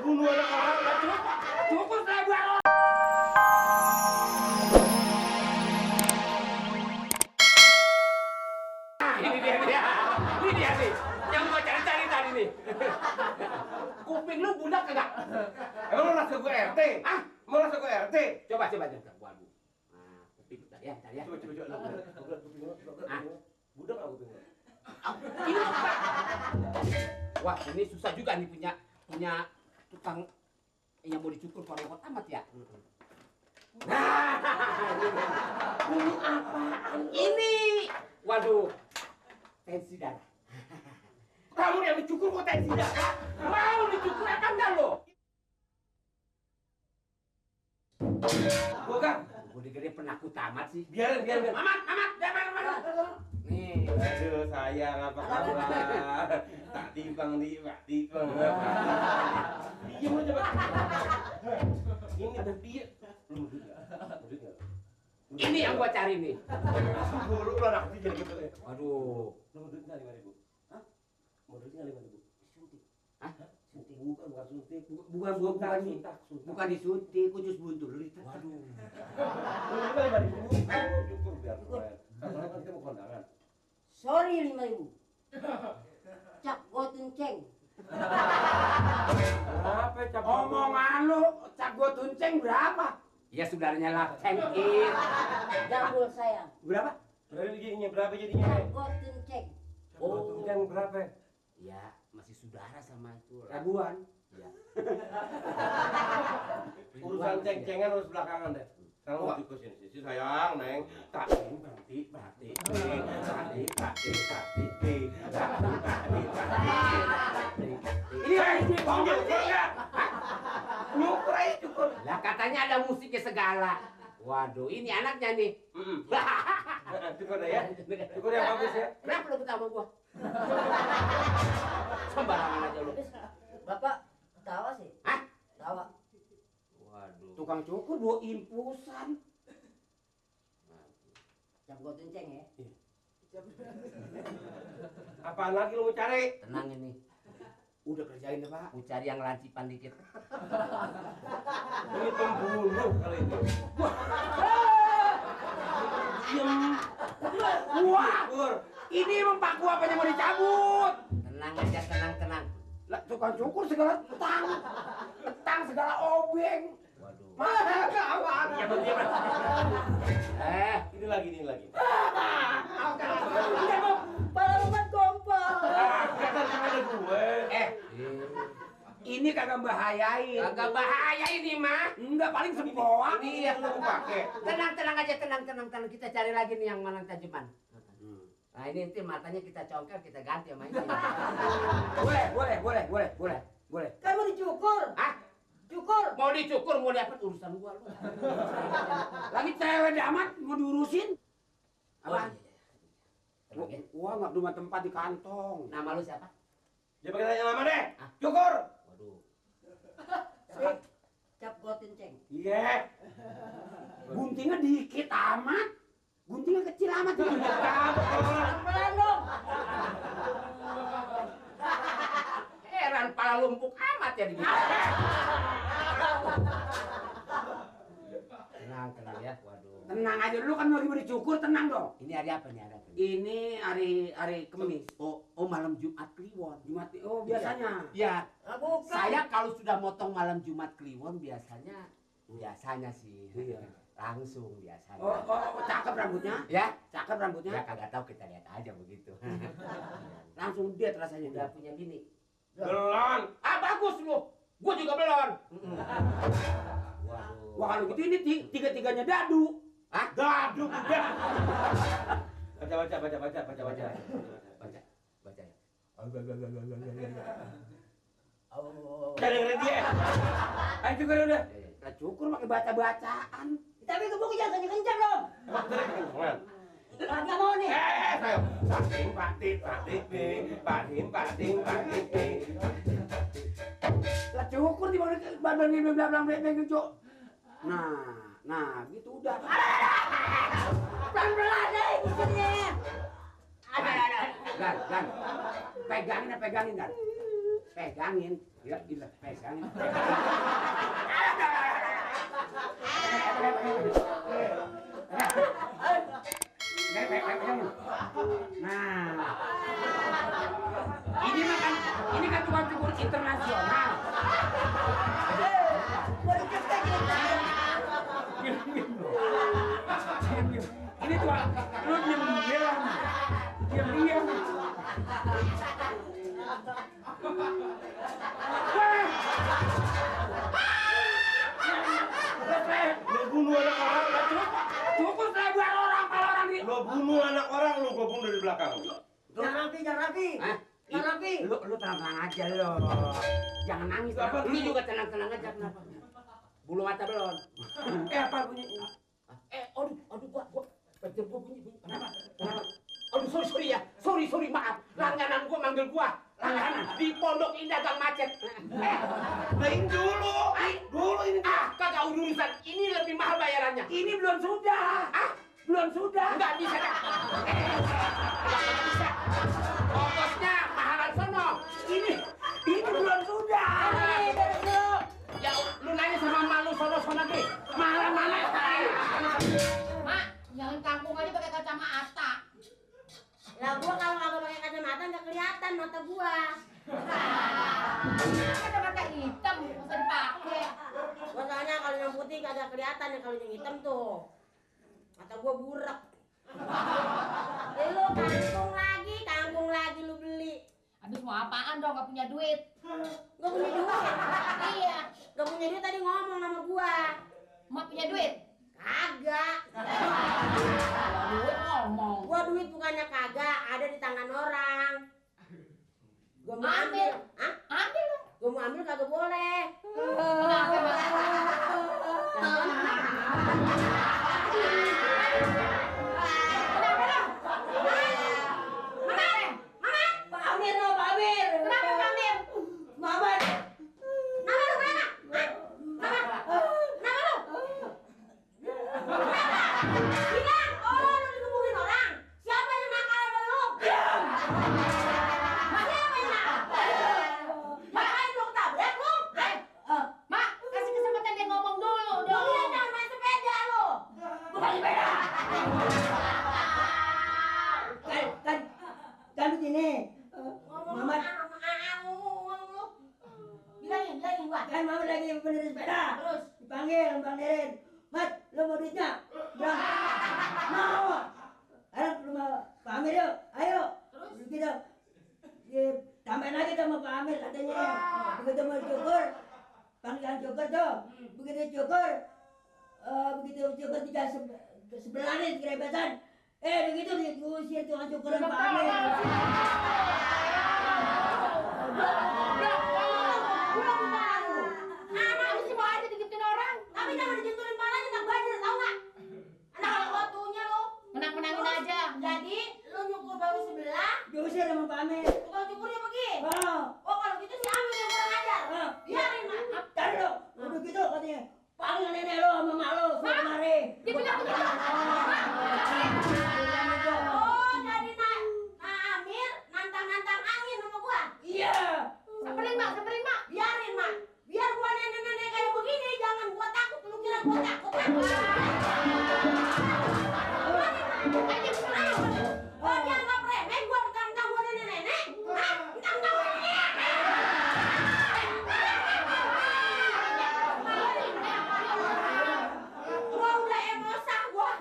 Bunuh anak orang, cukup saya buat. Ini dia nih, yang mau cari-cari tadi nih. Kuping lu budak kagak? Emang lu rasa gue RT? Ah, Mau rasa gue RT? coba. Waduh. Nah, kuping tadi ya. Coba. Ah, Budak apa kuping lu? ini susah. Wah, ini susah juga nih punya tukang yang mau dicukur repot amat ya. Nah, ini apaan? Ini, waduh, tensi darah. Kamu yang dicukur kok tensi darah? Mau dicukur apa enggak lo? Bukan. Gue gede penakut amat sih. Biarin. Amat, jangan. Nih. Aduh sayang apa kabar? Tak tipang. Diam aja Pak. Ini dia. Ini yang gua cari nih. Guru lu anak kecil jadi gitu ya. Waduh. Lu mau duitnya 5.000? Hah? Mau duitnya 5.000? Suntik. Hah? Suntik bukan suntik. Bukan disuntik, khusus buntu. Waduh. Lu juga 5.000. Cukur biar keren. Karena kan kita mau kondangan. Sorry 5.000. Cap gotun ceng. Berapa cap? Omongan lu, cap gua tunceng berapa? Ya saudaranya lah, cengkir. Jambul sayang. Berapa? Berapa jadinya? Cap gotun ceng. Oh, yang berapa? Ya, masih saudara sama itu. Rabuan. Ya. Urusan ceng-cengan harus belakangan deh. Sekarang mau cukur sini sayang, Neng. Berhenti. Ini Nyukur ya? Nyukur aja cukur. lah katanya ada musiknya segala. Waduh, ini anaknya nih. Cukur deh ya. Cukur yang bagus ya. Kenapa lu ketawa gua? Sembarangan aja lu. Bapak ketawa sih. Hah? Ketawa. Waduh. Tukang cukur bawa infusan. Cap gotun ceng ya. Apaan lagi lu mau cari? Tenang ini. Udah kerjain deh, Pak. Mau cari yang lancipan dikit. Ini pembunuh kali ini. Wah, Cukur. ini emang paku apanya mau dicabut? Tenang aja, tenang. Lah, tukang cukur segala petang segala obeng. Waduh. Mana kawan? Iya, ini lagi. Pala umat kompol. Kata ada gue. Ini kagak bahayain. Kagak bahaya ini mah. Enggak, paling sempoa. Ini yang lu pakai. Tenang aja, tenang. Kita cari lagi nih yang mana tajeman. Nah ini nanti matanya kita congkel, kita ganti sama ini. Boleh. Kan mau dicukur. Hah? Cukur. Mau dicukur, mau diapet urusan gua lu. Lagi cewek damat mau diurusin. Apa? Gua nggak cuma tempat di kantong. Nama lu siapa? Dia pakai tanya lama deh. Hah? Cukur. Waduh. Cap gotun ceng. Iya. Guntingnya dikit amat. Guntingnya kecil amat. Pelan dong. Heran, pala lumpuk amat ya digini. Tenang ya. Waduh. Tenang aja dulu kan lagi mau dicukur, tenang dong. Ini hari apa nih? Ini hari Kamis. Oh malam Jumat Kliwon. Oh biasanya. Ya. Bukan. Saya kalau sudah motong malam Jumat Kliwon biasanya sih. Iya. Langsung biasanya. Oh, cakep rambutnya? Ya, cakep rambutnya. Ya kagak tahu, kita lihat aja begitu. Langsung diet rasanya, udah punya bini. Belon. Ah bagus lu. Gua juga belon. Waduh. Wah kalau gitu ini tiga-tiganya dadu. Hah? Dadu udah. Baca. Baca ya. Jangan dengerin dia. Ayo cukur udah. Nah, cukur pakai baca-bacaan. Tapi gebuk jangan kencang dong. Nggak mau nih. Ayo. Pating. Lah cukur di badan ini belakang cuk. Nah, gitu udah. Pelan-pelan deh. pegangin Dan. Pegangin. Ya, gila, pegangin. Nah, ini kan tukang cukur internasional. Ini tukang, lu diam. Lo bunuh anak orang. Cukup saya buat orang kalau orang ini. Lo bunuh anak orang, lo gue bunuh dari belakang. Jangan rapi. Lu tenang aja lo. Jangan nangis. Lu juga tenang aja kenapa? Bulu mata belum. Apa bunyi? Aduh gua petir gua bunyi. Kenapa? Aduh sorry ya. Sorry maaf. Langganan gua manggil gua. Langganan di Pondok Indah Gang Macet. Main dulu ini. Kagak urusan. Ini lebih mahal bayarannya. Ini belum sudah. Belum sudah. Enggak bisa. Enggak bisa. Ongkosnya mahalan sono. Ini belum sudah. Ya lu nanya sama malu sono deh. Mahalan mana? Mak, jangan kampung aja pakai kacamata. Lah gua kalau kagak pakai kacamata enggak kelihatan mata gua. Kacamata hitam masa dipakai. Soalnya kalau yang putih kagak kelihatan ya, kalau yang hitam tuh. Mata gua burak. Lu kangkung lagi lu beli. Habis mau apaan dong, gak punya duit. Gak punya duit. Iya. Gak punya duit tadi ngomong sama gua. Mak punya duit? Kagak. Duit ngomong. Gua duit bukannya kagak, ada di tangan orang. Gua mau ambil. Hah? Ambil dong. Gua mau ambil kagak boleh. Kenapa, Mak? Kan begini, Mamat bilangin gua. kan Mamat lagi benerin sepeda. Terus Dipanggil Bang Deren. Mat, lu mau duitnya? Bilang, mau. Ayo lu mau Pak Amir yuk, ayo. Terus? Gitu. Tambahin lagi sama Pak Amir katanya. Begitu mau cukur, panggilan cukur tuh. Begitu cukur tiga sebelah nih kerebesan. Begitu diusir tukang cukuran Pak Amir. anak lu sih mau aja digituin orang. Tapi jangan dijentuhin palanya, tak banjir, tau gak? Anak kalau waktunya lo. Menang-menangin aja. Jadi, lo nyukur baru sebelah, diusir sama Pak Amir. Tukang cukurnya pergi. Oh, kalau gitu si Amir yang kurang ajar. Biarin, Mak. Tadi lo, udah gitu katanya. Panggil nenek lo sama mak lo, suruh kemari. Dia bilang begitu. Oh, jadi Amir nantang-nantang angin sama gua? Iya. Samperin mak. Biarin, Mak. Biar gua nenek-nenek kayak begini, jangan gua takut. Lu kira gua takut, Mak? Oh, dianggap remeh gua mentang-mentang gua nenek-nenek? Hah? Mentang-mentang gua nenek-nenek? Gua udah emosa, gua.